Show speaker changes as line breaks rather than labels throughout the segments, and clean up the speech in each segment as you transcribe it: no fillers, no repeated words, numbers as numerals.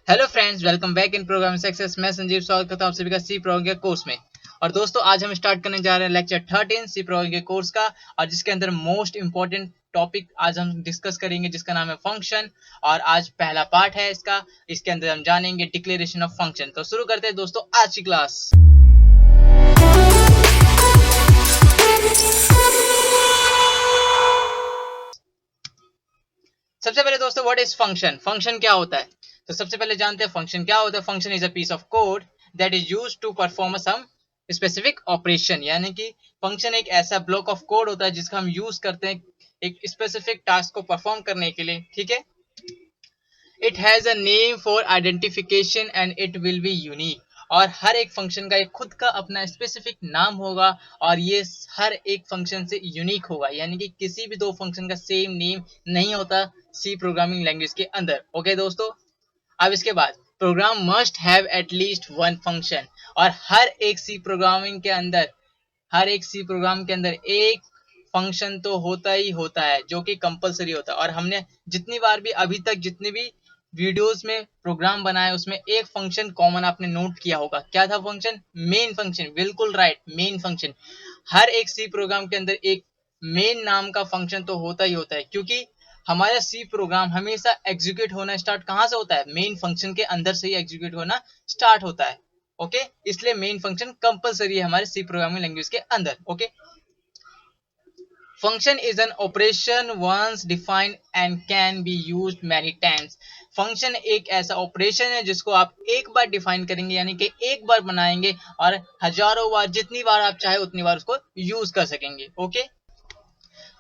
Hello friends, welcome back in programming success. मैं संजीव स्वागत करता हूं आप सभी का सी प्रोग्रामिंग के कोर्स में। और दोस्तों, आज हम स्टार्ट करने जा रहे हैं लेक्चर 13 सी प्रोग्रामिंग के कोर्स का, और जिसके अंदर मोस्ट इंपॉर्टेंट टॉपिक आज हम डिस्कस करेंगे, जिसका नाम है फंक्शन। और आज पहला पार्ट है इसका। इसके अंदर हम जानेंगे डिक्लेरेशन ऑफ फंक्शन। तो शुरू करते हैं दोस्तों आज की क्लास। सबसे पहले दोस्तों, व्हाट इज फंक्शन? फंक्शन क्या होता है? तो सबसे पहले जानते हैं फंक्शन क्या होता है। Function is a piece of code that is used to perform some specific operation. यानी कि फंक्शन एक ऐसा ब्लॉक ऑफ कोड होता है जिसका हम यूज करते हैं एक स्पेसिफिक टास्क को परफॉर्म करने के लिए। ठीक है। It has a name for identification and it will be unique. और हर एक फंक्शन का एक खुद का अपना स्पेसिफिक नाम होगा, और ये हर एक फंक्शन से यूनिक होगा। यानी कि किसी भी दो फंक्शन का सेम नेम नहीं होता सी प्रोग्रामिंग लैंग्वेज के अंदर। ओके दोस्तों, अब इसके बाद program must have at least one function. और हर एक सी प्रोग्राम के अंदर एक फंक्शन तो होता ही होता है, जो कि कंपलसरी होता है। और हमने जितनी बार भी अभी तक जितने भी वीडियोस में प्रोग्राम बनाए, उसमें एक फंक्शन कॉमन आपने नोट किया होगा। क्या था फंक्शन? Main function. बिल्कुल राइट, मेन फंक्शन। हर एक सी प्रोग्राम के अंदर एक मेन नाम का फंक्शन तो होता ही होता है, क्योंकि हमारा सी प्रोग्राम हमेशा एग्जीक्यूट होना स्टार्ट कहां से होता है? मेन फंक्शन के अंदर से ही एग्जीक्यूट होना स्टार्ट होता है। ओके, इसलिए मेन फंक्शन कंपलसरी है हमारे सी प्रोग्रामिंग लैंग्वेज के अंदर। Okay, function is an operation once defined and can be used many times. Function एक ऐसा ऑपरेशन है जिसको आप एक बार डिफाइन करेंगे, यानी कि एक बार बनाएंगे, और हजारों बार, जितनी बार आप चाहे उतनी बार उसको यूज कर सकेंगे। Okay,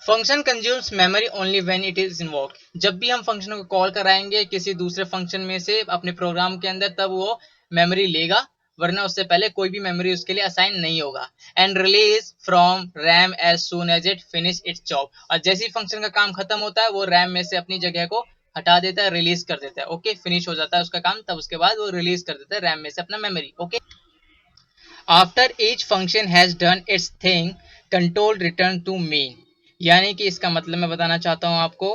function consumes memory only when it is invoked. जब भी हम फंक्शन को कॉल कराएंगे किसी दूसरे फंक्शन में से अपने प्रोग्राम के अंदर, तब वो मेमोरी लेगा, वरना उससे पहले कोई भी मेमोरी उसके लिए असाइन नहीं होगा। And release from RAM as soon as it finish its job. और जैसे ही फंक्शन का काम खत्म होता है, वो रैम में से अपनी जगह को हटा देता है, रिलीज कर देता है। ओके, फिनिश हो जाता है उसका काम, तब उसके बाद वो रिलीज कर देता है रैम में से अपना memory. Okay, after each function has done its thing, control return to main. यानी कि इसका मतलब मैं बताना चाहता हूं आपको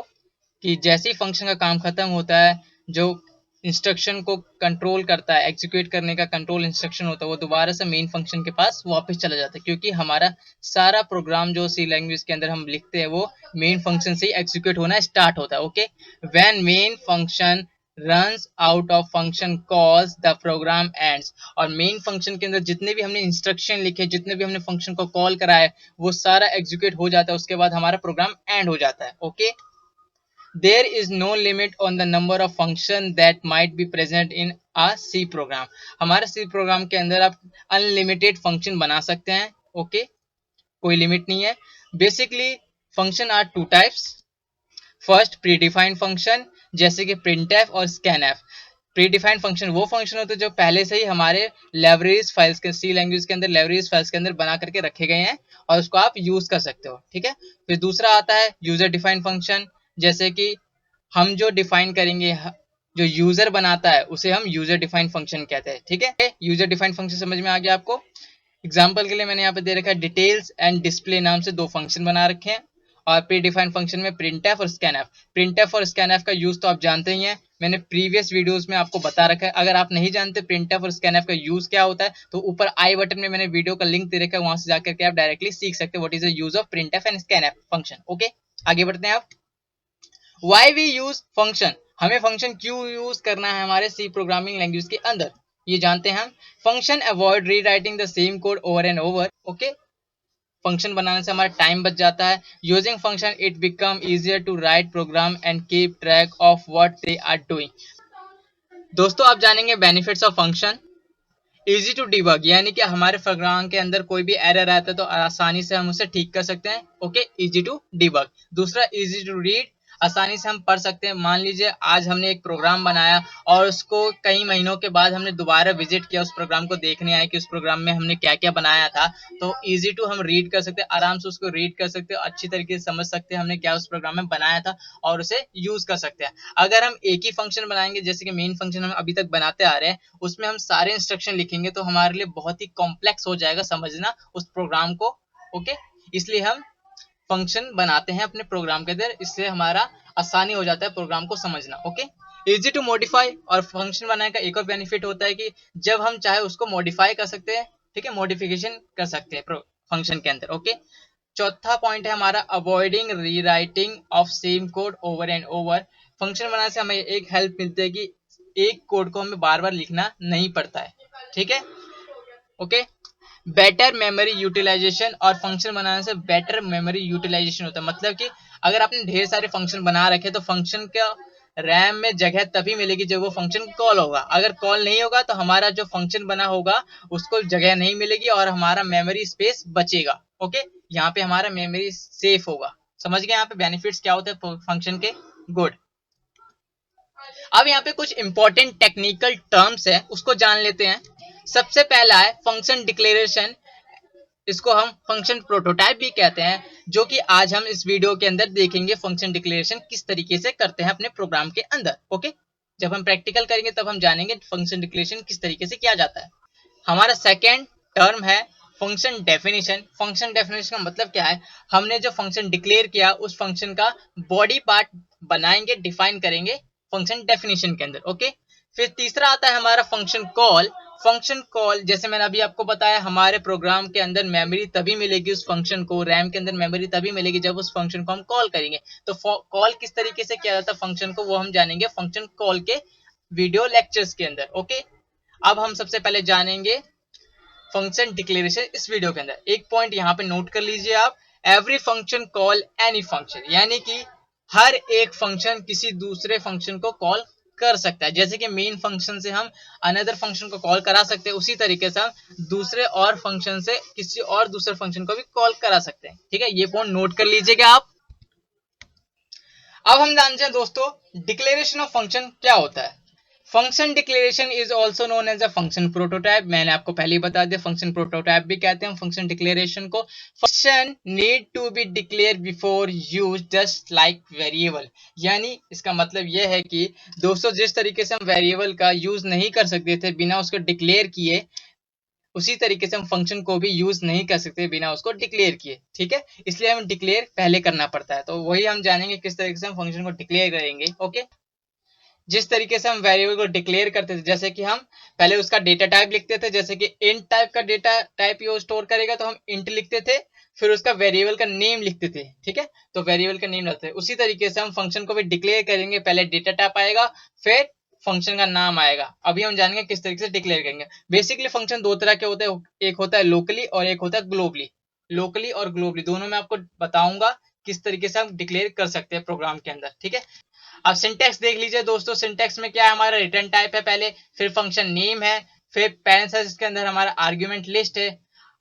कि जैसे ही फंक्शन का काम खत्म होता है, जो इंस्ट्रक्शन को कंट्रोल करता है, एग्जीक्यूट करने का कंट्रोल इंस्ट्रक्शन होता है, वो दोबारा से मेन फंक्शन के पास वापस चला जाता है, क्योंकि हमारा सारा प्रोग्राम जो सी लैंग्वेज के अंदर हम लिखते हैं, वो मेन फंक्शन से ही एग्जीक्यूट होना स्टार्ट होता है। Okay, when main function runs out of function calls the program ends। और मेन फंक्शन के अंदर जितने भी हमने इंस्ट्रक्शन लिखे, जितने भी हमने फंक्शन को कॉल करा है, वो सारा एग्जीक्यूट हो जाता है। उसके बाद हमारा प्रोग्राम एंड हो जाता है। Okay, there is no limit on the number of function that might be present in a C program। हमारे C प्रोग्राम के अंदर आप अनलिमिटेड फंक्शन बना सकते हैं। ओके, कोई लिमिट नहीं है। Basically function are two types. First, predefined function, जैसे कि printf और scanf। प्री डिफाइंड फंक्शन वो फंक्शन होते हैं जो पहले से ही हमारे लाइब्रेरीज फाइल्स के, सी लैंग्वेज के अंदर लाइब्रेरीज फाइल्स के अंदर बना करके रखे गए हैं, और उसको आप यूज कर सकते हो। ठीक है। फिर दूसरा आता है यूजर डिफाइंड फंक्शन, जैसे कि हम जो डिफाइन करेंगे, जो यूजर बनाता है, उसे हम यूजर डिफाइंड फंक्शन कहते हैं। ठीक है, यूजर डिफाइंड फंक्शन समझ में आ गया आपको? एग्जाम्पल के लिए मैंने यहाँ पे दे रखा है डिटेल्स एंड डिस्प्ले नाम से दो फंक्शन बना रखे हैं, और प्री डिफाइंड फंक्शन में printf और scanf। printf और scanf का यूज तो आप जानते ही हैं, मैंने प्रीवियस वीडियोस में आपको बता रखा है। अगर आप नहीं जानते printf और scanf का यूज क्या होता है, तो ऊपर आई बटन में मैंने वीडियो का लिंक दे रखा है, वहां से जाकर के आप डायरेक्टली सीख सकते हैं what is the use of printf and scanf function. Okay, आगे बढ़ते हैं आप। Why we use function? हमें फंक्शन क्यों यूज करना है हमारे सी प्रोग्रामिंग लैंग्वेज के अंदर, ये जानते हैं हम। Function avoid rewriting the same code over and over. Okay, function बनाने से हमारा टाइम बच जाता है। Using function it become easier to write program and keep track of what they are doing. दोस्तों, आप जानेंगे benefits of function. Easy to debug, यानी कि हमारे प्रोग्राम के अंदर कोई भी एरर आता है तो आसानी से हम उसे ठीक कर सकते हैं। Okay, easy to debug. दूसरा, इजी टू रीड, आसानी से हम पढ़ सकते हैं। मान लीजिए आज हमने एक प्रोग्राम बनाया, और उसको कई महीनों के बाद हमने दोबारा विजिट किया, उस प्रोग्राम को देखने आए कि उस प्रोग्राम में हमने क्या क्या बनाया था, तो इजी टू हम रीड कर सकते हैं, आराम से उसको रीड कर सकते हैं, अच्छी तरीके से समझ सकते हैं हमने क्या उस प्रोग्राम में बनाया था, और उसे यूज कर सकते हैं। अगर हम एक ही फंक्शन बनाएंगे, जैसे कि मेन फंक्शन हम अभी तक बनाते आ रहे हैं, उसमें हम सारे इंस्ट्रक्शन लिखेंगे, तो हमारे लिए बहुत ही कॉम्प्लेक्स हो जाएगा समझना उस प्रोग्राम को। ओके, इसलिए हम फंक्शन बनाते हैं अपने प्रोग्राम के अंदर, इससे हमारा आसानी हो जाता है प्रोग्राम को समझना। ओके, इजी टू मॉडिफाई, और फंक्शन बनाने का एक और बेनिफिट होता है कि जब हम चाहे उसको मॉडिफाई कर सकते हैं, ठीक है, मॉडिफिकेशन कर सकते हैं फंक्शन के अंदर। ओके, चौथा पॉइंट है हमारा avoiding rewriting of same code over and over. Function बनाने से हमें एक हेल्प मिलती है कि एक कोड को हमें बार बार लिखना नहीं पड़ता है, ठीक है। ओके, बेटर मेमोरी यूटिलाइजेशन, और फंक्शन बनाने से बेटर मेमोरी यूटिलाइजेशन होता है। मतलब कि अगर आपने ढेर सारे फंक्शन बना रखे तो फंक्शन का रैम में जगह तभी मिलेगी जब वो फंक्शन कॉल होगा। अगर कॉल नहीं होगा तो हमारा जो फंक्शन बना होगा उसको जगह नहीं मिलेगी और हमारा मेमोरी स्पेस बचेगा। ओके, यहाँ पे हमारा मेमोरी सेफ होगा। समझ गए यहाँ पे बेनिफिट्स क्या होते हैं फंक्शन के। गुड। अब यहाँ पे कुछ इंपॉर्टेंट टेक्निकल टर्म्स है, उसको जान लेते हैं। सबसे पहला है फंक्शन डिक्लेरेशन, इसको हम फंक्शन प्रोटोटाइप भी कहते हैं, जो कि आज हम इस वीडियो के अंदर देखेंगे फंक्शन डिक्लेरेशन किस तरीके से करते हैं अपने प्रोग्राम के अंदर। ओके, जब हम प्रैक्टिकल करेंगे तब हम जानेंगे फंक्शन डिक्लेरेशन किस तरीके से किया जाता है। हमारा सेकेंड टर्म है फंक्शन डेफिनेशन। फंक्शन डेफिनेशन का मतलब क्या है, हमने जो फंक्शन डिक्लेयर किया उस फंक्शन का बॉडी पार्ट बनाएंगे, डिफाइन करेंगे फंक्शन डेफिनेशन के अंदर। ओके, फिर तीसरा आता है हमारा फंक्शन कॉल। फंक्शन कॉल, जैसे मैंने अभी आपको बताया, हमारे प्रोग्राम के अंदर मेमोरी तभी मिलेगी उस फंक्शन को, रैम के अंदर मेमोरी तभी मिलेगी जब उस फंक्शन को हम कॉल करेंगे। तो कॉल किस तरीके से किया जाता है फंक्शन को, वो हम जानेंगे फंक्शन कॉल के वीडियो लेक्चर्स के अंदर। ओके, अब हम सबसे पहले जानेंगे फंक्शन डिक्लेरेशन इस वीडियो के अंदर। एक पॉइंट यहाँ पे नोट कर लीजिए आप, every function call any function, यानी कि हर एक फंक्शन किसी दूसरे फंक्शन को कॉल कर सकता है। जैसे कि मेन फंक्शन से हम अनदर फंक्शन को कॉल करा सकते हैं, उसी तरीके से हम दूसरे और फंक्शन से किसी और दूसरे फंक्शन को भी कॉल करा सकते हैं। ठीक है, ये पॉइंट नोट कर लीजिएगा आप। अब हम जानते हैं दोस्तों डिक्लेरेशन ऑफ फंक्शन क्या होता है। Function declaration is also known as a function prototype. मैंने आपको पहले ही बता दिया, फंक्शन प्रोटोटाइप भी कहते हैं फंक्शन डिक्लेरेशन को। Function need to be declare before use just like variable, यानी इसका मतलब यह है कि दोस्तों जिस तरीके से हम वेरिएबल का यूज नहीं कर सकते थे बिना उसको डिक्लेयर किए, उसी तरीके से हम फंक्शन को भी यूज नहीं कर सकते बिना उसको डिक्लेयर किए। ठीक है, इसलिए हमें डिक्लेयर पहले करना पड़ता है। तो वही हम जानेंगे किस तरीके से हम फंक्शन को डिक्लेयर करेंगे। ओके, जिस तरीके से हम वेरिएबल को डिक्लेयर करते थे, जैसे कि हम पहले उसका डेटा टाइप लिखते थे, जैसे कि इंट टाइप का डेटा टाइप ये स्टोर करेगा तो हम इंट लिखते थे, फिर उसका वेरिएबल का नेम लिखते थे। ठीक है, तो वेरिएबल का नेम रखते थे। उसी तरीके से हम फंक्शन को भी डिक्लेयर करेंगे, पहले डेटा टाइप आएगा फिर फंक्शन का नाम आएगा। अभी हम जानेंगे किस तरीके से डिक्लेयर करेंगे। बेसिकली फंक्शन दो तरह के होते हैं, एक होता है लोकली और एक होता है ग्लोबली। लोकली और ग्लोबली दोनों में आपको बताऊंगा किस तरीके से हम डिक्लेयर कर सकते हैं प्रोग्राम के अंदर। ठीक है, अब सिंटैक्स देख लीजिए दोस्तों। सिंटैक्स में क्या है, हमारा रिटर्न टाइप है पहले, फिर फंक्शन नेम है, फिर पैरेंथेसिस के अंदर हमारा आर्गुमेंट लिस्ट है।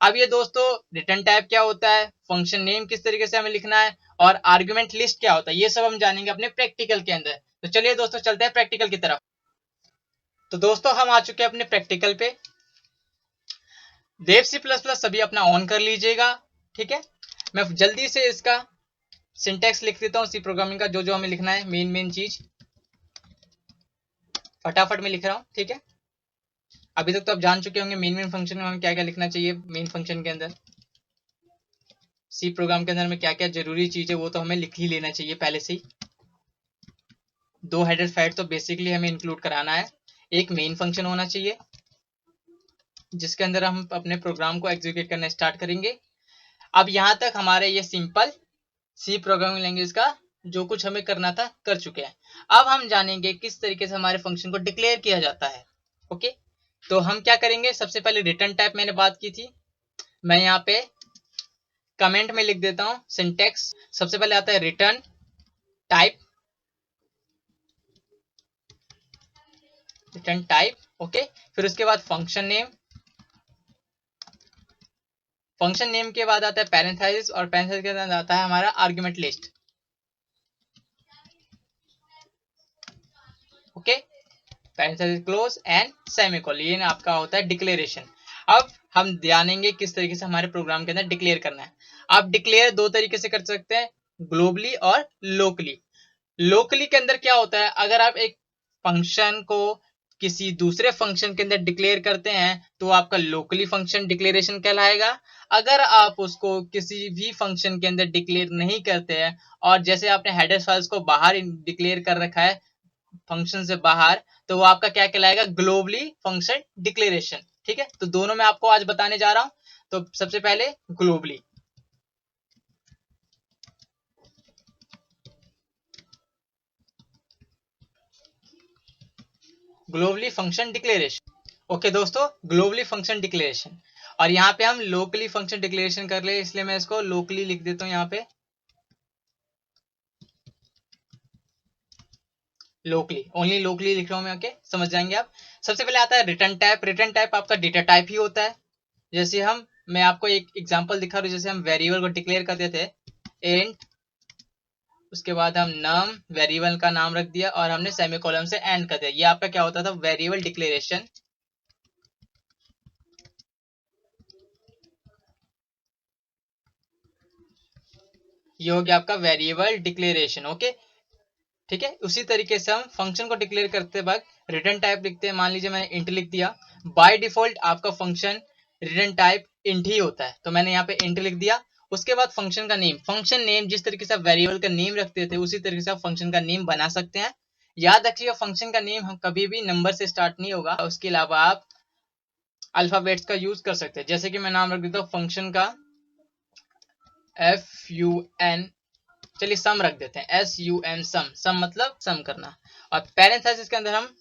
अब ये दोस्तों रिटर्न टाइप क्या होता है, फंक्शन नेम किस तरीके से हमें लिखना है, और आर्गुमेंट लिस्ट क्या होता है, ये सब हम जानेंगे अपने प्रैक्टिकल के अंदर। तो चलिए दोस्तों चलते हैं प्रैक्टिकल की तरफ। तो दोस्तों हम आ चुके हैं अपने प्रैक्टिकल पे। देव C++ सभी अपना ऑन कर लीजिएगा। ठीक है, मैं जल्दी से इसका सिंटैक्स लिख देता हूँ सी प्रोग्रामिंग का, जो जो हमें लिखना है मेन चीज फटाफट में लिख रहा हूँ। ठीक है, अभी तक तो आप जान चुके होंगे मेन फंक्शन में हमें क्या क्या लिखना चाहिए। मेन फंक्शन के अंदर सी प्रोग्राम के अंदर में क्या क्या जरूरी चीज है वो तो हमें लिख ही लेना चाहिए पहले से ही। दो हेडर फाइल तो बेसिकली हमें इंक्लूड कराना है। एक मेन फंक्शन होना चाहिए जिसके अंदर हम अपने प्रोग्राम को एग्जीक्यूट करना स्टार्ट करेंगे। अब यहाँ तक हमारे ये सिंपल सी प्रोग्रामिंग लैंग्वेज का जो कुछ हमें करना था कर चुके हैं। अब हम जानेंगे किस तरीके से हमारे फंक्शन को डिक्लेयर किया जाता है। ओके, तो हम क्या करेंगे, सबसे पहले रिटर्न टाइप मैंने बात की थी, मैं यहाँ पे कमेंट में लिख देता हूं सिंटैक्स। सबसे पहले आता है return type, return type. Okay, फिर उसके बाद फंक्शन नेम, फंक्शन नेम के बाद आता है पैरेंथेसिस, और पैरेंथेसिस के बाद आता है हमारा argument list. Okay, parenthesis close and semicolon, ये आपका होता है डिक्लेरेशन। अब हम जानेंगे किस तरीके से हमारे प्रोग्राम के अंदर डिक्लेयर करना है। आप डिक्लेयर दो तरीके से कर सकते हैं, ग्लोबली और लोकली। लोकली के अंदर क्या होता है, अगर आप एक फंक्शन को किसी दूसरे फंक्शन के अंदर डिक्लेयर करते हैं तो आपका लोकली फंक्शन डिक्लेरेशन कहलाएगा। अगर आप उसको किसी भी फंक्शन के अंदर डिक्लेयर नहीं करते हैं, और जैसे आपने हेडर फाइल्स को बाहर डिक्लेयर कर रखा है फंक्शन से बाहर, तो वो आपका क्या कहलाएगा, ग्लोबली फंक्शन डिक्लेरेशन। ठीक है, तो दोनों मैं आपको आज बताने जा रहा हूं। तो सबसे पहले globally, globally function declaration. Okay दोस्तों, ग्लोबली फंक्शन डिक्लेरेशन, और यहाँ पे हम लोकली फंक्शन डिक्लेरेशन कर ले, इसलिए मैं इसको लोकली लिख देता हूँ यहाँ पे, लोकली, ओनली लोकली लिख रहा हूँ मैं। ओके, समझ जाएंगे आप। सबसे पहले आता है रिटर्न टाइप। रिटर्न टाइप आपका डेटा टाइप ही होता है। जैसे मैं आपको एक एग्जांपल दिखा रहा हूँ, जैसे हम वेरिएबल को डिक्लेयर करते थे इंट, उसके बाद हम नम वेरिएबल का नाम रख दिया और हमने सेमीकोलन से एंड कर दिया। ये आपका क्या होता था, वेरिएबल डिक्लेरेशन। ये हो गया आपका वेरिएबल डिक्लेरेशन। ओके, ठीक है। उसी तरीके से हम फंक्शन को डिक्लेयर करते वक्त रिटर्न टाइप लिखते हैं। मान लीजिए मैंने इंट लिख दिया, बाय डिफॉल्ट आपका फंक्शन रिटर्न टाइप इंट ही होता है, तो मैंने यहाँ पे इंट लिख दिया। उसके बाद फंक्शन का नेम, फंक्शन नेम जिस तरीके से आप वेरिएबल का नेम रखते थे उसी तरीके से आप फंक्शन का नेम बना सकते हैं। याद रखिएगा, फंक्शन का नेम हम कभी भी नंबर से स्टार्ट नहीं होगा। उसके अलावा आप अल्फाबेट्स का यूज कर सकते हैं। जैसे कि मैं नाम रख देता हूँ फंक्शन का FUN, चलिए सम रख देते हैं, SUM, सम, सम मतलब सम करना। और पैरेंथेसिस के अंदर हम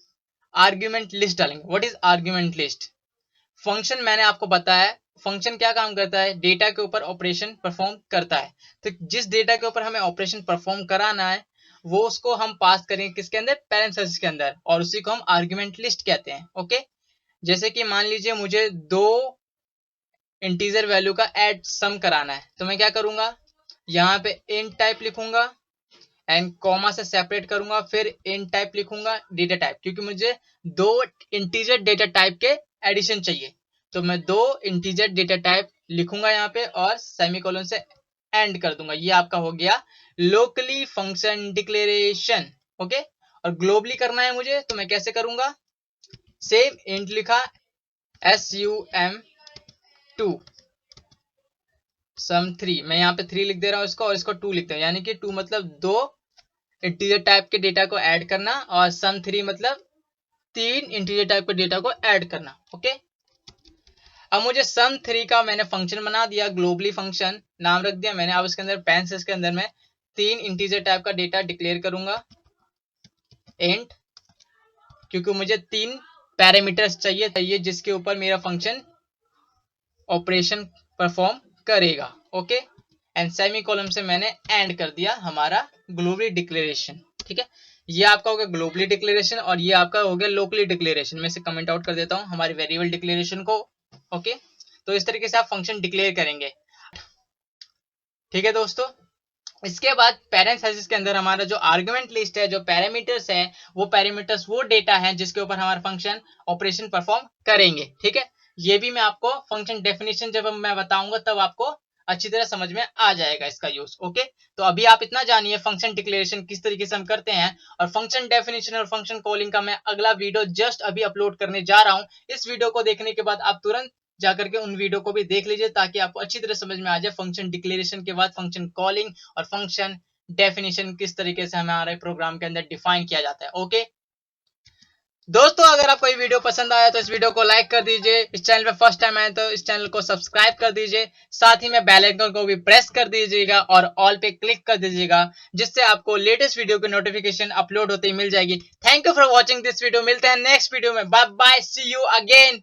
आर्ग्यूमेंट लिस्ट डालेंगे। What is argument list? Function मैंने आपको बताया, फंक्शन क्या काम करता है, डेटा के ऊपर ऑपरेशन परफॉर्म करता है। तो जिस डेटा के ऊपर हमें ऑपरेशन परफॉर्म कराना है वो उसको हम पास करेंगे किसके अंदर, पैरेंथेसिस के अंदर, और उसी को हम आर्ग्यूमेंट लिस्ट कहते हैं। ओके, जैसे कि मान लीजिए मुझे दो इंटीजर वैल्यू का ऐड सम कराना है, तो मैं क्या करूंगा, यहाँ पे इंट टाइप लिखूंगा एंड कॉमा से सेपरेट करूंगा, फिर इंट टाइप लिखूंगा डेटा टाइप, क्योंकि मुझे दो इंटीजर डेटा टाइप के एडिशन चाहिए। तो मैं दो इंटीजर डेटा टाइप लिखूंगा यहाँ पे और सेमीकोलन से एंड कर दूंगा। ये आपका हो गया लोकली फंक्शन डिक्लेरेशन। ओके, और ग्लोबली करना है मुझे, तो मैं कैसे करूंगा, सेम इंट लिखा SUM2 sum3, मैं यहाँ पे 3 लिख दे रहा हूँ इसको, और इसको 2 लिखते हैं, यानी कि 2 मतलब दो इंटीजर टाइप के डेटा को ऐड करना, और sum3 मतलब 3 इंटीजर टाइप के डेटा को ऐड करना। ओके, अब मुझे sum3 का मैंने फंक्शन बना दिया, ग्लोबली फंक्शन नाम रख दिया मैंने। अब इसके अंदर पैरेंथेसिस के अंदर मैं 3 इंटीजर टाइप का डेटा डिक्लेयर करूंगा इंट, क्योंकि मुझे 3 पैरामीटर्स चाहिए जिसके ऊपर मेरा फंक्शन ऑपरेशन परफॉर्म करेगा। ओके, एंड सेमीकोलन से मैंने एंड कर दिया हमारा ग्लोबली डिक्लेरेशन। ठीक है, ये आपका हो गया ग्लोबली डिक्लेरेशन, और ये आपका हो गया लोकली डिक्लेरेशन। मैं इसे कमेंट आउट कर देता हूं हमारी वेरिएबल डिक्लेरेशन को। ओके, तो इस तरीके से आप फंक्शन डिक्लेयर करेंगे। ठीक है दोस्तों, इसके बाद पैरेंथेसिस के अंदर हमारा जो आर्गुमेंट लिस्ट है, जो पैरामीटर्स है, वो पैरामीटर्स वो डेटा है जिसके ऊपर हमारा फंक्शन ऑपरेशन परफॉर्म करेंगे। ठीक है, ये भी मैं आपको फंक्शन डेफिनेशन जब मैं बताऊंगा तब आपको अच्छी तरह समझ में आ जाएगा इसका यूज। ओके, तो अभी आप इतना जानिए फंक्शन डिक्लेरेशन किस तरीके से हम करते हैं, और फंक्शन डेफिनेशन और फंक्शन कॉलिंग का मैं अगला वीडियो जस्ट अभी अपलोड करने जा रहा हूं। इस वीडियो को देखने के बाद आप तुरंत जाकर के उन वीडियो को भी देख लीजिए, ताकि आपको अच्छी तरह समझ में आ जाए फंक्शन डिक्लेरेशन के बाद फंक्शन कॉलिंग और फंक्शन डेफिनेशन किस तरीके से हमारे प्रोग्राम के अंदर डिफाइन किया जाता है। ओके दोस्तों, अगर आपको ये वीडियो पसंद आया तो इस वीडियो को लाइक कर दीजिए। इस चैनल पे फर्स्ट टाइम आए तो इस चैनल को सब्सक्राइब कर दीजिए। साथ ही में बेल आइकन को भी प्रेस कर दीजिएगा और ऑल पे क्लिक कर दीजिएगा, जिससे आपको लेटेस्ट वीडियो की नोटिफिकेशन अपलोड होते ही मिल जाएगी। Thank you for watching this video. मिलते हैं नेक्स्ट वीडियो में। Bye bye, see you again.